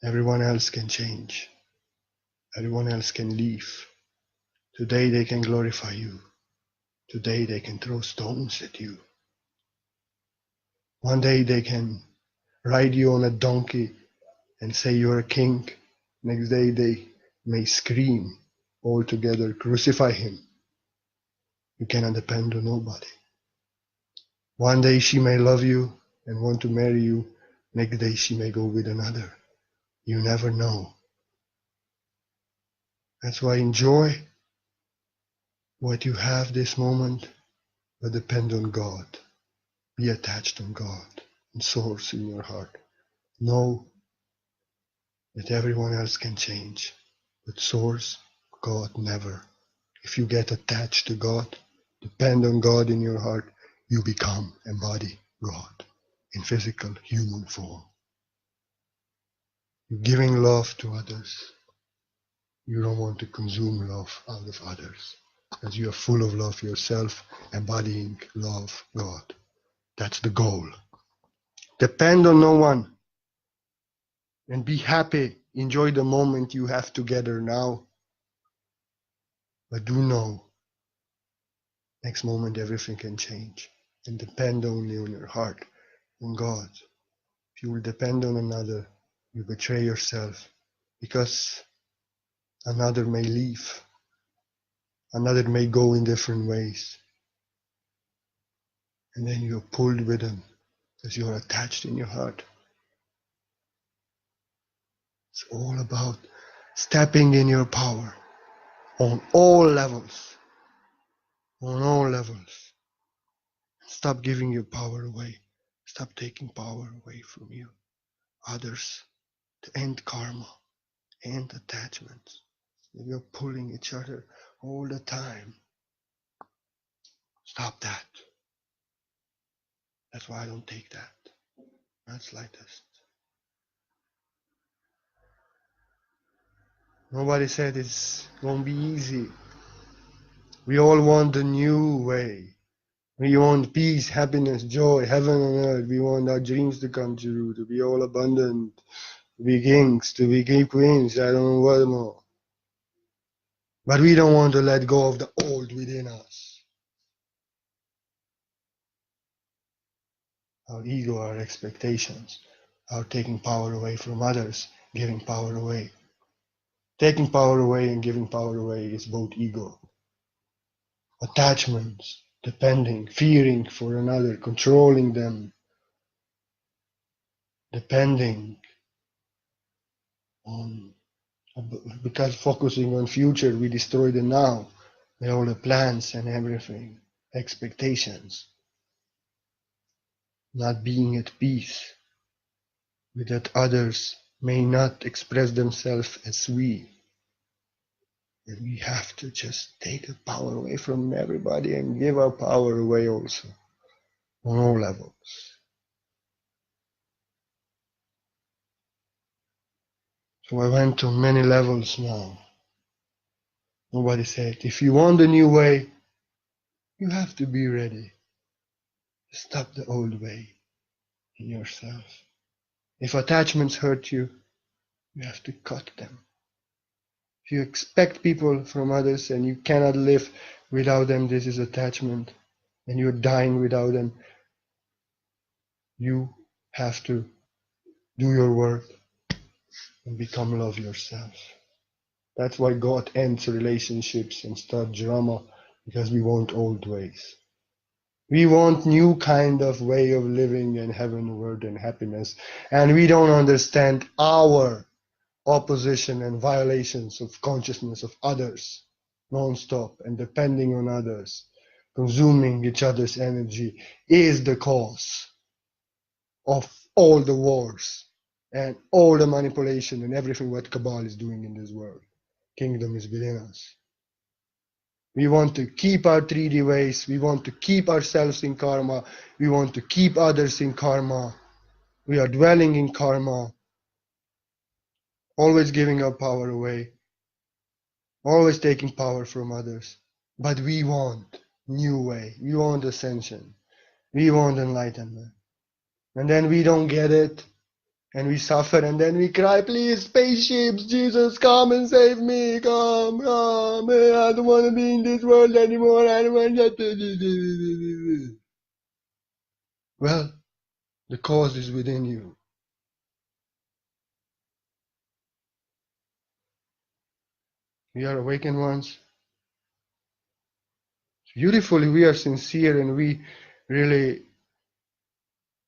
Everyone else can change. Everyone else can leave. Today they can glorify you. Today they can throw stones at you. One day they can ride you on a donkey and say you're a king. Next day they may scream all together, crucify him. You cannot depend on nobody. One day she may love you and want to marry you. Next day she may go with another. You never know. That's why enjoy what you have this moment, but depend on God. Be attached on God and source in your heart. Know that everyone else can change, but source, God never. If you get attached to God, depend on God in your heart, you become, embody God in physical human form. You're giving love to others. You don't want to consume love out of others, because you are full of love yourself, embodying love, God. That's the goal. Depend on no one and be happy. Enjoy the moment you have together now. But do know, next moment everything can change. And depend only on your heart, on God. If you will depend on another, you betray yourself, because another may leave. Another may go in different ways. And then you're pulled with them because you're attached in your heart. It's all about stepping in your power on all levels. On all levels. Stop giving your power away. Stop taking power away from you. Others, to end karma, end attachments. If you're pulling each other all the time, stop that. That's why I don't take that. Not slightest. Nobody said it's gonna be easy. We all want the new way. We want peace, happiness, joy, heaven on earth. We want our dreams to come true, to be all abundant, to be kings, to be queens, I don't know what more. But we don't want to let go of the old within us. our ego, our expectations, our taking power away from others, giving power away. Taking power away and giving power away is both ego. Attachments, depending, fearing for another, controlling them, depending on, because focusing on future, we destroy the now, with all the plans and everything, expectations, not being at peace with that others may not express themselves as we. And we have to just take the power away from everybody and give our power away also, on all levels. So I went to many levels now. Nobody said, if you want a new way, you have to be ready to stop the old way in yourself. If attachments hurt you, you have to cut them. If you expect people from others and you cannot live without them, this is attachment, and you're dying without them, you have to do your work and become love yourself. That's why God ends relationships and start drama, because we want old ways. We want new kind of way of living and heaven, word, and happiness. And we don't understand our opposition and violations of consciousness of others, non-stop and depending on others, consuming each other's energy is the cause of all the wars and all the manipulation and everything what Cabal is doing in this world. Kingdom is within us. We want to keep our 3D ways. We want to keep ourselves in karma. We want to keep others in karma. We are dwelling in karma, always giving our power away, always taking power from others. But we want new way. We want ascension. We want enlightenment. And then we don't get it. And we suffer, and then we cry, please, spaceships, Jesus, come and save me, come, I don't want to be in this world anymore, I don't want to. Well, the cause is within you. We are awakened ones. Beautifully, we are sincere, and we really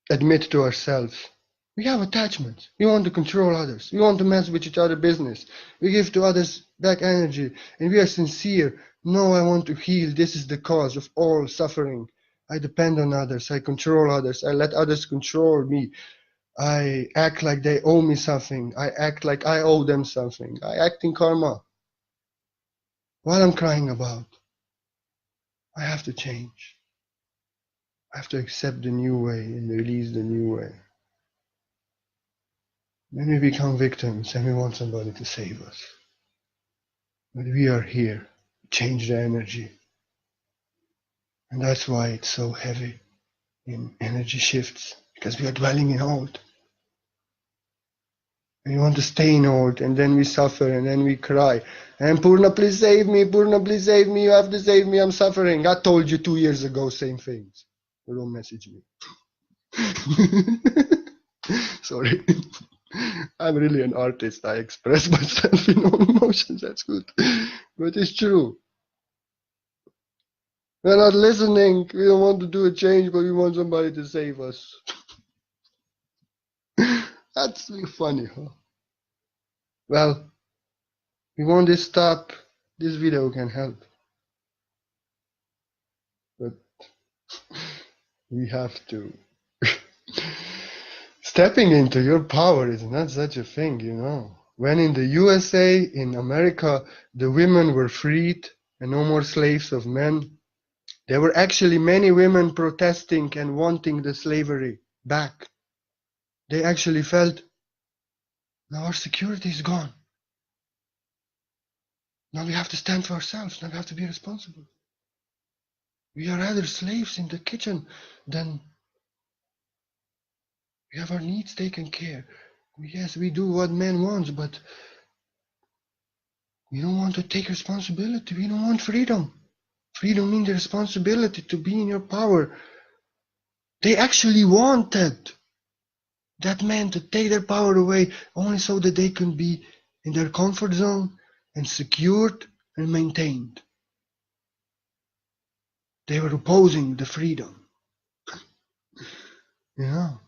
admit to ourselves. We have attachments. We want to control others. We want to mess with each other's business. We give to others back energy. And we are sincere. No, I want to heal. This is the cause of all suffering. I depend on others. I control others. I let others control me. I act like they owe me something. I act like I owe them something. I act in karma. What I'm crying about. I have to change. I have to accept the new way and release the new way. Then we become victims and we want somebody to save us. But we are here to change the energy. And that's why it's so heavy in energy shifts, because we are dwelling in old. And we want to stay in old, and then we suffer, and then we cry. And Purna, please save me. Purna, please save me. You have to save me. I'm suffering. I told you 2 years ago, same things. So don't message me. Sorry. I'm really an artist. I express myself in all emotions. That's good. But it's true. We're not listening. We don't want to do a change, but we want somebody to save us. That's funny, huh? Well, we want to stop. This video can help. But we have to. Stepping into your power is not such a thing, you know. When in the USA, in America, the women were freed and no more slaves of men, there were actually many women protesting and wanting the slavery back. They actually felt, now our security is gone. Now we have to stand for ourselves. Now we have to be responsible. We are rather slaves in the kitchen than we have our needs taken care. Yes, we do what men want, but we don't want to take responsibility. We don't want freedom. Freedom means the responsibility to be in your power. They actually wanted that man to take their power away only so that they can be in their comfort zone and secured and maintained. They were opposing the freedom. You know?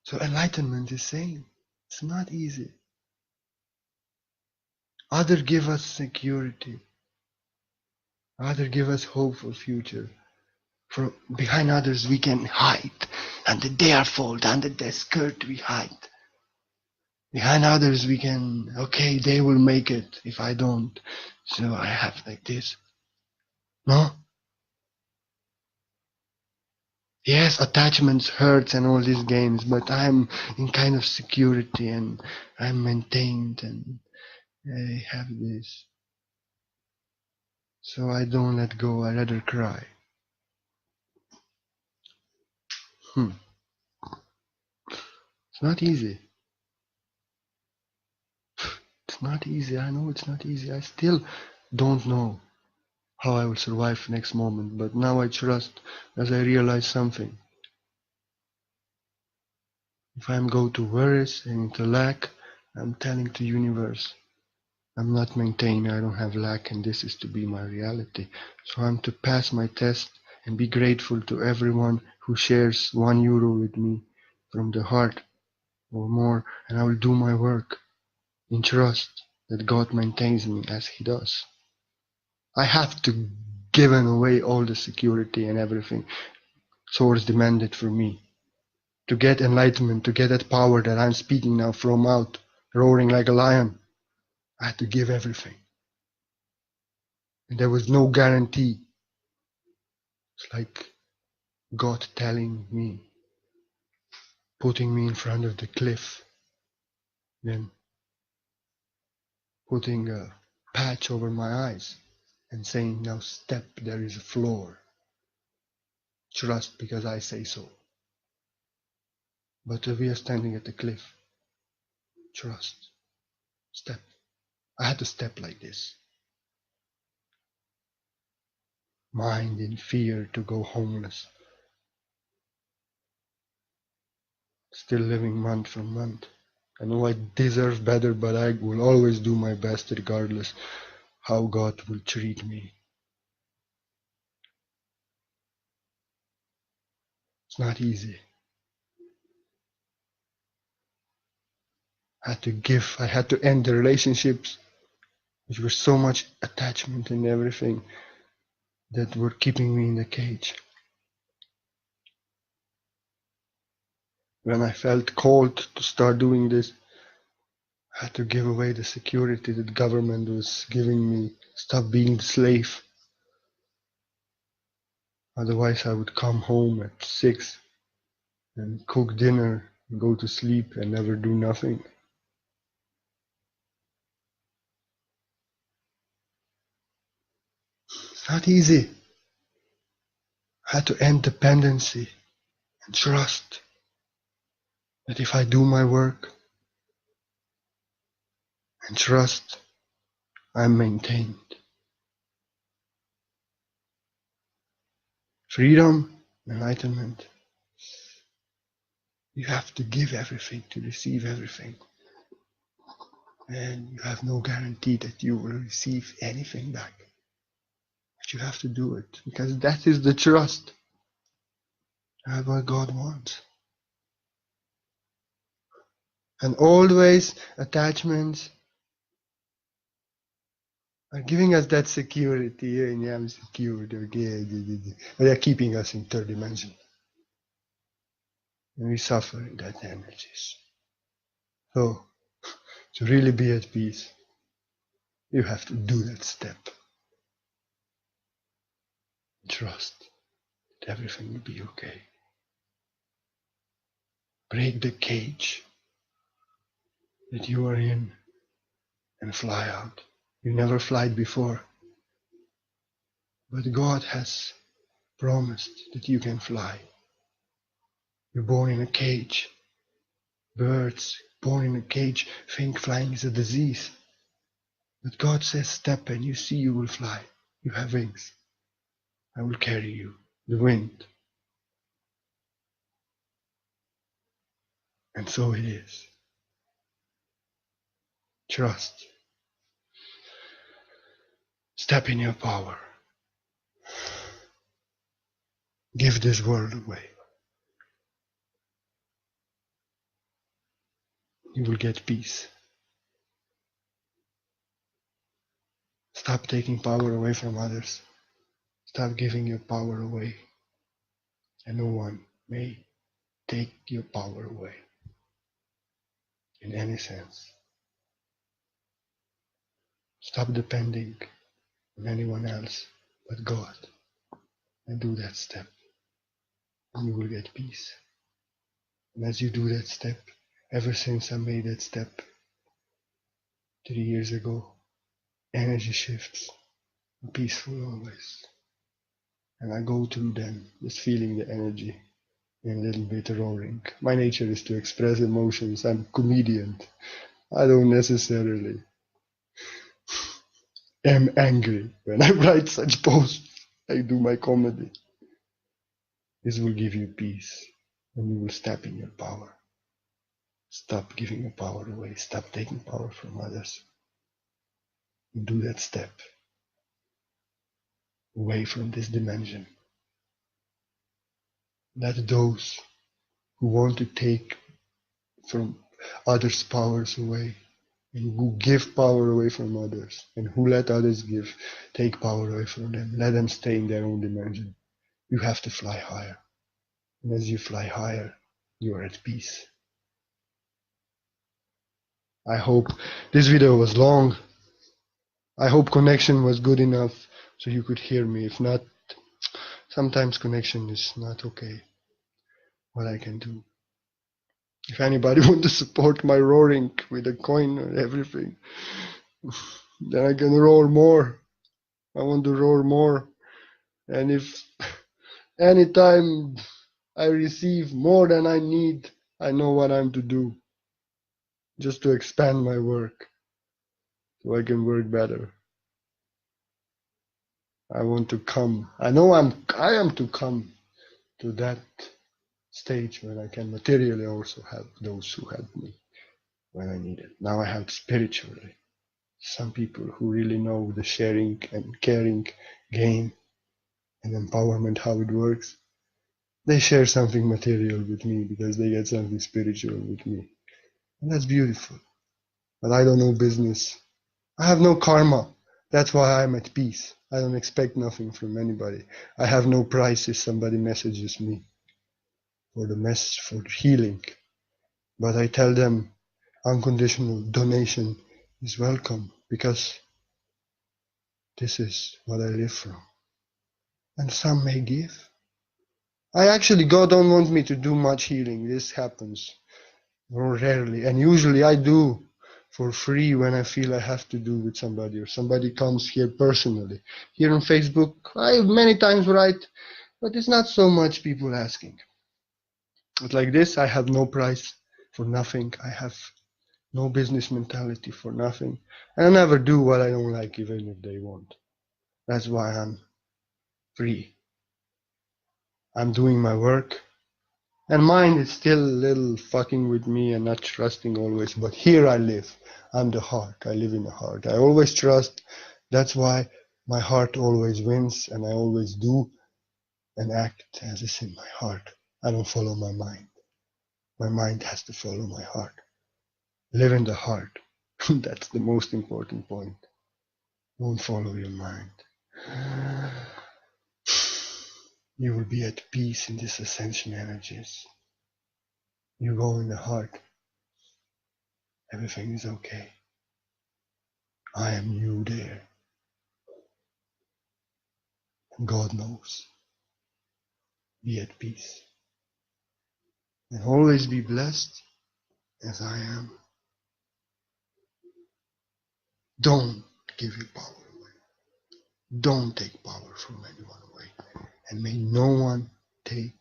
So enlightenment is saying it's not easy. Others give us security. Others give us hope for future. For behind others we can hide. Under their fold, under their skirt we hide. Behind others we can, okay, they will make it if I don't. So I have like this. No? Yes, attachments hurts and all these games, but I'm in kind of security and I'm maintained and I have this. So I don't let go, I rather cry. It's not easy. It's not easy. I know it's not easy. I still don't know how I will survive next moment, but now I trust as I realize something. If I'm go to worries and into lack, I'm telling the universe, I'm not maintaining, I don't have lack, and this is to be my reality. So I'm to pass my test and be grateful to everyone who shares €1 with me from the heart or more, and I will do my work in trust that God maintains me as He does. I have to give away all the security and everything Source demanded for me. To get enlightenment, to get that power that I'm speaking now from out, roaring like a lion, I had to give everything. And there was no guarantee. It's like God telling me, putting me in front of the cliff, then putting a patch over my eyes and saying, now step, there is a floor. Trust because I say so. But we are standing at the cliff. Trust. Step. I had to step like this. Mind in fear to go homeless. Still living month from month. I know I deserve better, but I will always do my best regardless how God will treat me. It's not easy. I had to give, I had to end the relationships which were so much attachment and everything that were keeping me in the cage. When I felt called to start doing this, I had to give away the security that government was giving me, stop being the slave. Otherwise I would come home at 6 and cook dinner, and go to sleep and never do nothing. It's not easy. I had to end dependency and trust that if I do my work and trust, I'm maintained. Freedom, enlightenment. You have to give everything to receive everything. And you have no guarantee that you will receive anything back. But you have to do it because that is the trust. That's what God wants. And always attachments are giving us that security. And yeah, I'm secured. Okay. But they're keeping us in third dimension. And we suffer in that energies. So to really be at peace, you have to do that step. Trust that everything will be okay. Break the cage that you are in and fly out. You never flied before, but God has promised that you can fly. You're born in a cage. Birds born in a cage think flying is a disease. But God says step and you see you will fly. You have wings. I will carry you. The wind. And so it is. Trust. Step in your power. Give this world away. You will get peace. Stop taking power away from others. Stop giving your power away. And no one may take your power away in any sense. Stop depending on anyone else but God and do that step. And you will get peace. And as you do that step, ever since I made that step 3 years ago, energy shifts. I'm peaceful always. And I go through them, just feeling the energy and a little bit roaring. My nature is to express emotions. I'm a comedian. I don't necessarily am angry when I write such posts. I do my comedy. This will give you peace and you will step in your power. Stop giving your power away. Stop taking power from others. Do that step away from this dimension. Let those who want to take from others' powers away and who give power away from others and who let others take power away from them, let them stay in their own dimension. You have to fly higher. And as you fly higher, you are at peace. I hope this video was long. I hope connection was good enough so you could hear me. If not, sometimes connection is not okay. What I can do. If anybody wants to support my roaring with a coin or everything, then I can roar more. I want to roar more. And if anytime I receive more than I need, I know what I'm to do. Just to expand my work so I can work better. I want to come. I know I am to come to that stage when I can materially also help those who help me when I need it. Now I help spiritually. Some people who really know the sharing and caring game and empowerment, how it works, they share something material with me because they get something spiritual with me. And that's beautiful. But I don't know business. I have no karma. That's why I'm at peace. I don't expect nothing from anybody. I have no price if somebody messages me for the message for healing. But I tell them unconditional donation is welcome because this is what I live from. And some may give. God don't want me to do much healing. This happens more rarely. And usually I do for free when I feel I have to do with somebody or somebody comes here personally. Here on Facebook, I many times write, but it's not so much people asking. But like this, I have no price for nothing. I have no business mentality for nothing. And I never do what I don't like even if they want. That's why I'm free. I'm doing my work. And mind is still a little fucking with me and not trusting always. But here I live. I'm the heart. I live in the heart. I always trust. That's why my heart always wins and I always do and act as is in my heart. I don't follow my mind. My mind has to follow my heart. Live in the heart. That's the most important point. Don't follow your mind. You will be at peace in these ascension energies. You go in the heart. Everything is okay. I am you there. And God knows. Be at peace. And always be blessed as I am. Don't give your power away. Don't take power from anyone away. And may no one take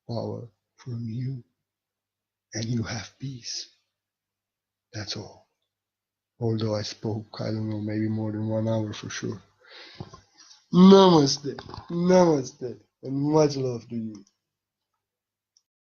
power from you. And you have peace. That's all. Although I spoke, I don't know, maybe more than 1 hour for sure. Namaste. Namaste. And much love to you.